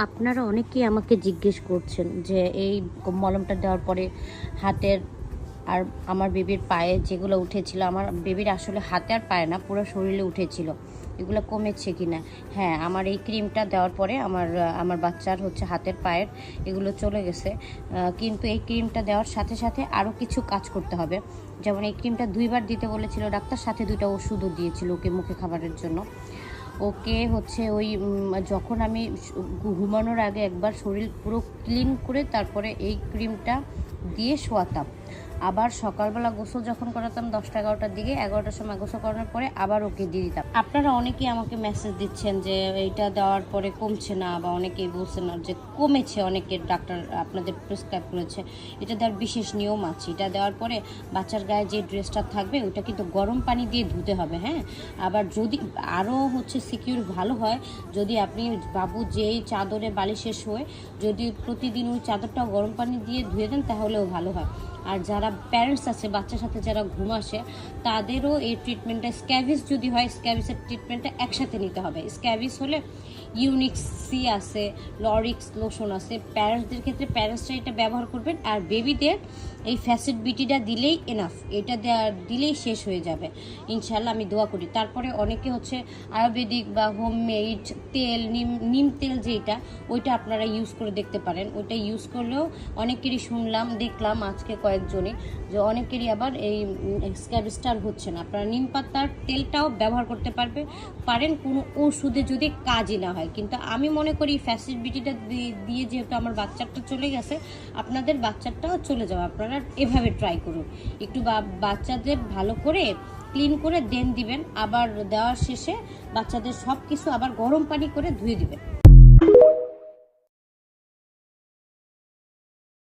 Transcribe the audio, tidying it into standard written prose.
আপনারা অনেকেই আমাকে জিজ্ঞেস করছেন যে এই মলমটা দেওয়ার পরে হাতের আর আমার বেবির পায়ে যেগুলো উঠেছিল, আমার বেবির আসলে হাতে আর পায়ে না, পুরো শরীরে উঠেছিল, এগুলো কমেছে কি না। হ্যাঁ, আমার এই ক্রিমটা দেওয়ার পরে আমার বাচ্চার হাতের পায়ের এগুলো চলে গেছে। কিন্তু এই ক্রিমটা দেওয়ার সাথে সাথে আরও কিছু কাজ করতে হবে। যেমন এই ক্রিমটা 2বার দিতে বলেছিল ডাক্তার, সাথে 2টা ওষুধও দিয়েছিল ওকে মুখে খাবারের জন্য। ওকে ওই যখন আমি ঘুমানোর আগে একবার শরীর পুরো ক্লিন করে তারপরে এই ক্রিমটা দিয়ে শোয়াতাম। আবার সকালবেলা গোসল যখন করাতাম 10টা-11টার দিকে, 11টার সময় গোসল করানোর পরে আবার ওকে দিয়ে দিতাম। আপনারা অনেকেই আমাকে মেসেজ দিচ্ছেন যে এইটা দেওয়ার পরে কমছে না, বা অনেকেই বলছেন না যে কমেছে, অনেকের ডাক্তার আপনাদের প্রেসক্রাইব করেছে। এটা দেওয়ার বিশেষ নিয়ম আছে। এটা দেওয়ার পরে বাচ্চার গায়ে যে ড্রেসটা থাকবে ওইটা কিন্তু গরম পানি দিয়ে ধুতে হবে। হ্যাঁ, আবার যদি আরও সিকিউর ভালো হয় যদি আপনি বাবু যেই চাদরে বালিশে শোয়, যদি প্রতিদিন ওই চাদরটাও গরম পানি দিয়ে ধুয়ে দেন তাহলেও ভালো হয়। আর যারা প্যারেন্টস আছে, বাচ্চার সাথে যারা ঘুম আসে, তাদেরও এই ট্রিটমেন্টটা, স্ক্যাবিস যদি হয় স্ক্যাবিসের ট্রিটমেন্টটা একসাথে নিতে হবে। স্ক্যাবিস হলে ইউনিক্স সি আছে, লরিক্স লোশন আছে। প্যারেন্টসদের ক্ষেত্রে প্যারেন্টসটা এটা ব্যবহার করবেন। আর বেবিদের এই ফ্যাসিড বিটিটা দিলেই এনাফ, এটা দিলেই শেষ হয়ে যাবে ইনশাল্লাহ, আমি দোয়া করি। তারপরে অনেকে আয়ুর্বেদিক বা হোমমেড তেল, নিম তেল যেটা, ওইটা আপনারা ইউজ করে দেখতে পারেন। ওইটা ইউজ করলেও অনেকেরই দেখলাম আজকে কয়েকজনই যে অনেকেরই আবার এই স্ক্যাবিসটার হচ্ছে না। আপনারা নিম পাতার তেলটাও ব্যবহার করতে পারেন কোনো ওষুধে যদি কাজই না হয়। কিন্তু আমি মনে করি ফ্যাসিড বিটিটা দিয়ে যেহেতু আমার বাচ্চাটা চলে গেছে, আপনাদের বাচ্চাটাও চলে যাবে। আপনারা এভাবে ট্রাই করুন, একটু বাচ্চাদের ভালো করে ক্লিন করে দেন দিবেন, আবার দেওয়ার শেষে বাচ্চাদের সব কিছু আবার গরম পানি করে ধুয়ে দিবেন।